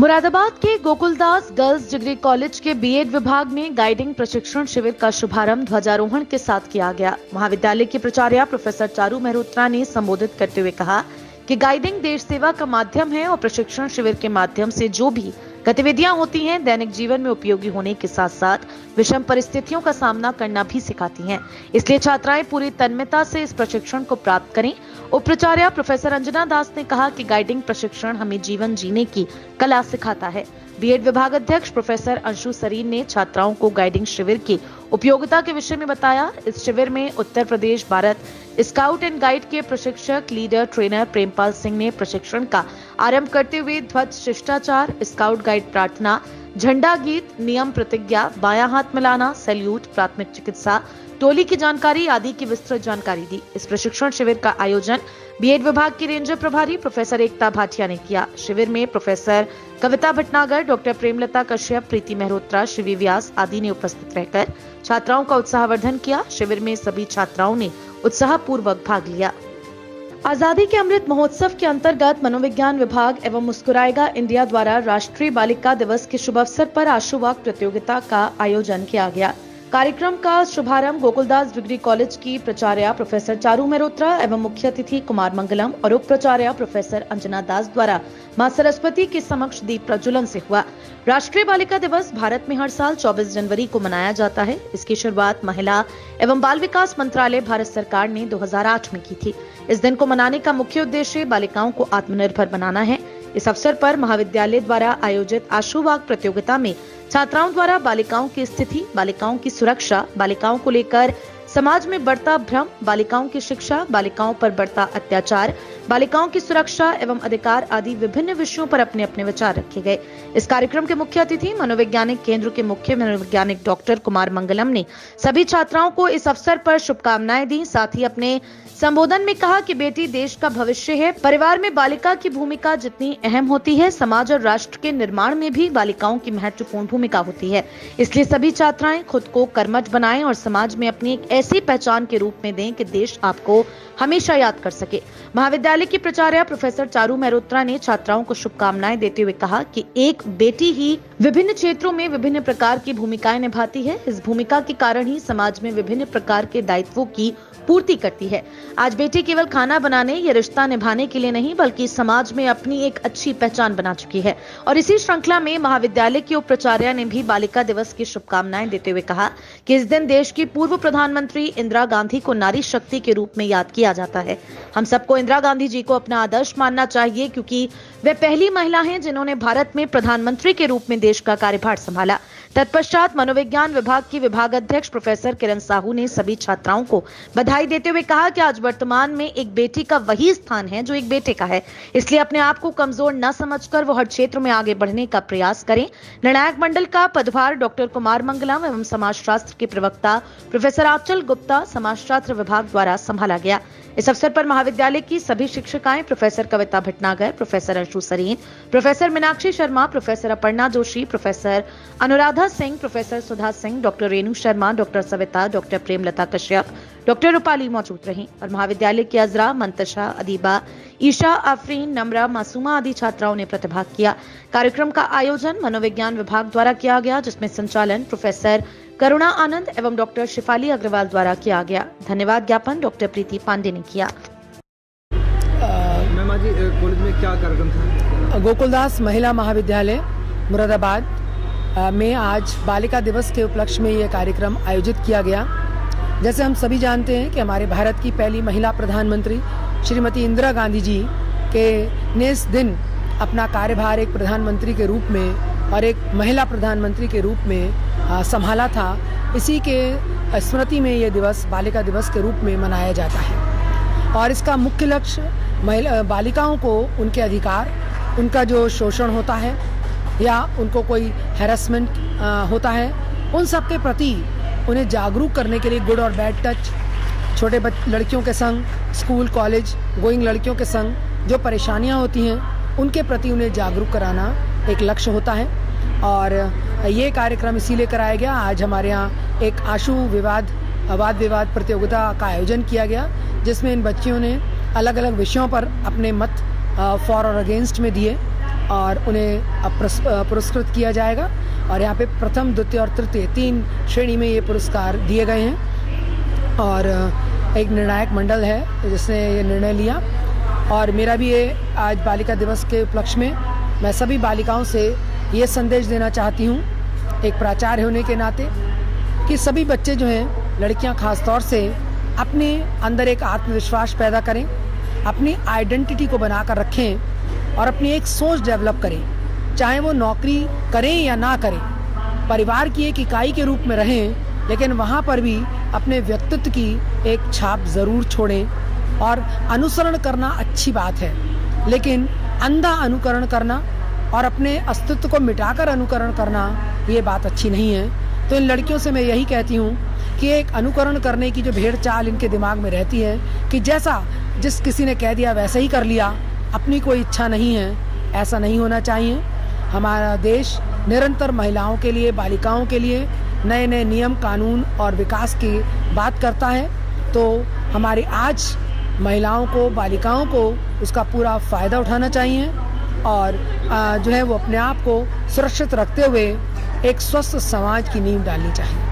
मुरादाबाद के Gokuldas girls degree college के BEd विभाग में गाइडिंग प्रशिक्षण शिविर का शुभारंभ ध्वजारोहण के साथ किया गया। महाविद्यालय की प्राचार्य प्रोफेसर चारू मेहरोत्रा ने संबोधित करते हुए कहा कि गाइडिंग देश सेवा का माध्यम है और प्रशिक्षण शिविर के माध्यम से जो भी गतिविधियां होती हैं दैनिक जीवन में उपयोगी होने के साथ साथ विषम परिस्थितियों का सामना करना भी सिखाती हैं। इसलिए छात्राएं पूरी तन्मयता से इस प्रशिक्षण को प्राप्त करें। उपाचार्य प्रोफेसर अंजना दास ने कहा कि गाइडिंग प्रशिक्षण हमें जीवन जीने की कला सिखाता है। बीएड विभाग अध्यक्ष प्रोफेसर अंशु सरीन ने छात्राओं को गाइडिंग शिविर की उपयोगिता के विषय में बताया। इस शिविर में Uttar Pradesh Bharat scout and guide के प्रशिक्षक लीडर ट्रेनर प्रेमपाल सिंह ने प्रशिक्षण का आरंभ करते हुए ध्वज शिष्टाचार, स्काउट गाइड प्रार्थना, झंडा गीत, नियम प्रतिज्ञा, बायां हाथ मिलाना, सैल्यूट, प्राथमिक चिकित्सा, टोली की जानकारी आदि की विस्तृत जानकारी दी। इस प्रशिक्षण शिविर का आयोजन बीएड विभाग की रेंजर प्रभारी प्रोफेसर एकता भाटिया ने किया। शिविर में प्रोफेसर कविता भटनागर, डॉक्टर प्रेमलता कश्यप, प्रीति मेहरोत्रा, शिवी व्यास आदि ने उपस्थित रहकर छात्राओं का उत्साहवर्धन किया। शिविर में सभी छात्राओं ने उत्साहपूर्वक भाग लिया। आजादी के अमृत महोत्सव के अंतर्गत मनोविज्ञान विभाग एवं मुस्कुराएगा इंडिया द्वारा राष्ट्रीय बालिका दिवस के शुभ अवसर पर आशुवाक प्रतियोगिता का आयोजन किया गया। कार्यक्रम का शुभारंभ गोकुलदास डिग्री कॉलेज की प्राचार्य प्रोफेसर चारू मेहरोत्रा एवं मुख्य अतिथि कुमार मंगलम और उप प्राचार्य प्रोफेसर अंजना दास द्वारा मां सरस्वती के समक्ष दीप प्रज्वलन से हुआ। राष्ट्रीय बालिका दिवस भारत में हर साल 24 जनवरी को मनाया जाता है। इसकी शुरुआत महिला एवं बाल विकास मंत्रालय भारत सरकार ने 2008 में की थी। इस दिन को मनाने का मुख्य उद्देश्य बालिकाओं को आत्मनिर्भर बनाना है। इस अवसर पर महाविद्यालय द्वारा आयोजित आशुवाक प्रतियोगिता में छात्राओं द्वारा बालिकाओं की स्थिति, बालिकाओं की सुरक्षा, बालिकाओं को लेकर समाज में बढ़ता भ्रम, बालिकाओं की शिक्षा, बालिकाओं पर बढ़ता अत्याचार, बालिकाओं की सुरक्षा एवं अधिकार आदि विभिन्न विषयों पर अपने अपने विचार रखे गए। इस कार्यक्रम के मुख्य अतिथि मनोवैज्ञानिक केंद्र के मुख्य मनोवैज्ञानिक डॉक्टर कुमार मंगलम ने सभी छात्राओं को इस अवसर पर शुभकामनाएं दी। साथ ही अपने संबोधन में कहा कि बेटी देश का भविष्य है। परिवार में बालिका की भूमिका जितनी अहम होती है, समाज और राष्ट्र के निर्माण में भी बालिकाओं की महत्वपूर्ण भूमिका होती है। इसलिए सभी छात्राएं खुद को कर्मठ बनाएं और समाज में अपनी एक ऐसी पहचान के रूप में दें कि देश आपको हमेशा याद कर सके। महाविद्यालय की प्राचार्य प्रोफेसर चारू मेहरोत्रा ने छात्राओं को शुभकामनाएं देते हुए कहा कि एक बेटी ही विभिन्न क्षेत्रों में विभिन्न प्रकार की भूमिकाएं निभाती है। इस भूमिका के कारण ही समाज में विभिन्न प्रकार के दायित्वों की पूर्ति करती है। आज बेटी केवल खाना बनाने या रिश्ता निभाने के लिए नहीं बल्कि समाज में अपनी एक अच्छी पहचान बना चुकी है। और इसी श्रृंखला में महाविद्यालय के उप प्राचार्य ने भी बालिका दिवस की शुभकामनाएं देते हुए कहा कि इस दिन देश की पूर्व प्रधानमंत्री इंदिरा गांधी को नारी शक्ति के रूप में याद किया जाता है। हम सबको इंदिरा गांधी जी को अपना आदर्श मानना चाहिए क्योंकि वे पहली महिला हैं जिन्होंने भारत में प्रधानमंत्री के रूप में देश का कार्यभार संभाला। तत्पश्चात मनोविज्ञान विभाग की विभाग अध्यक्ष प्रोफेसर किरण साहू ने सभी छात्राओं को बधाई देते हुए कहा कि आज वर्तमान में एक बेटी का वही स्थान है जो एक बेटे का है। इसलिए अपने आप को कमजोर न समझकर वो हर क्षेत्र में आगे बढ़ने का प्रयास करें। निर्णायक मंडल का पदभार डॉक्टर कुमार मंगलम एवं समाजशास्त्र के प्रवक्ता प्रोफेसर आंचल गुप्ता समाजशास्त्र विभाग द्वारा संभाला गया। इस अवसर पर महाविद्यालय की सभी शिक्षिकाएं professor Kavita Bhatnagar, professor Anshu Sareen, professor Meenakshi Sharma, professor Aparna Joshi, professor Anuradha Singh, professor Sudha Singh, doctor Renu Sharma, doctor Savita, doctor Premlata Kashyap, doctor Rupali मौजूद रहीं और महाविद्यालय की अजरा, मंतशा, अदीबा, ईशा, आफरीन, नम्रा, मासूमा आदि छात्राओं ने प्रतिभाग किया। कार्यक्रम का आयोजन मनोविज्ञान विभाग द्वारा किया गया जिसमें संचालन प्रोफेसर करुणा आनंद एवं डॉक्टर शिफाली अग्रवाल द्वारा किया गया। धन्यवाद ज्ञापन डॉक्टर प्रीति पांडे ने किया। मैम आज कॉलेज में क्या कार्यक्रम था? गोकुलदास महिला महाविद्यालय मुरादाबाद में आज बालिका दिवस के उपलक्ष्य में यह कार्यक्रम आयोजित किया गया। जैसे हम सभी जानते हैं कि हमारे भारत की पहली महिला प्रधानमंत्री श्रीमती इंदिरा गांधी जी ने इस दिन अपना कार्यभार एक प्रधानमंत्री के रूप में और एक महिला प्रधानमंत्री के रूप में संभाला था। इसी के स्मृति में ये दिवस बालिका दिवस के रूप में मनाया जाता है और इसका मुख्य लक्ष्य बालिकाओं को उनके अधिकार, उनका जो शोषण होता है या उनको कोई हैरेसमेंट होता है, उन सब के प्रति उन्हें जागरूक करने के लिए गुड और बैड टच, छोटे लड़कियों के संग, स्कूल कॉलेज गोइंग लड़कियों के संग जो परेशानियां होती हैं उनके प्रति उन्हें जागरूक कराना एक लक्ष्य होता है। और ये कार्यक्रम इसीलिए कराया गया। आज हमारे यहाँ एक आशु वाद विवाद प्रतियोगिता का आयोजन किया गया जिसमें इन बच्चियों ने अलग अलग विषयों पर अपने मत फॉर और अगेंस्ट में दिए और उन्हें पुरस्कृत किया जाएगा। और यहाँ पे प्रथम, द्वितीय और तृतीय 3 श्रेणी में ये पुरस्कार दिए गए हैं। और एक निर्णायक मंडल है जिसने ये निर्णय लिया। और मेरा भी ये आज बालिका दिवस के उपलक्ष्य में मैं सभी बालिकाओं से ये संदेश देना चाहती हूँ, एक प्राचार्य होने के नाते, कि सभी बच्चे जो हैं, लड़कियाँ खास तौर से, अपने अंदर एक आत्मविश्वास पैदा करें, अपनी आइडेंटिटी को बनाकर रखें और अपनी एक सोच डेवलप करें। चाहे वो नौकरी करें या ना करें, परिवार की एक इकाई के रूप में रहें, लेकिन वहाँ पर भी अपने व्यक्तित्व की एक छाप ज़रूर छोड़ें। और अनुसरण करना अच्छी बात है, लेकिन अंधा अनुकरण करना और अपने अस्तित्व को मिटाकर अनुकरण करना, ये बात अच्छी नहीं है। तो इन लड़कियों से मैं यही कहती हूँ कि एक अनुकरण करने की जो भेड़ चाल इनके दिमाग में रहती है कि जैसा जिस किसी ने कह दिया वैसे ही कर लिया, अपनी कोई इच्छा नहीं है, ऐसा नहीं होना चाहिए। हमारा देश निरंतर महिलाओं के लिए, बालिकाओं के लिए नए नए नियम, कानून और विकास की बात करता है। तो हमारी आज महिलाओं को, बालिकाओं को उसका पूरा फ़ायदा उठाना चाहिए और जो है वो अपने आप को सुरक्षित रखते हुए एक स्वस्थ समाज की नींव डालनी चाहिए।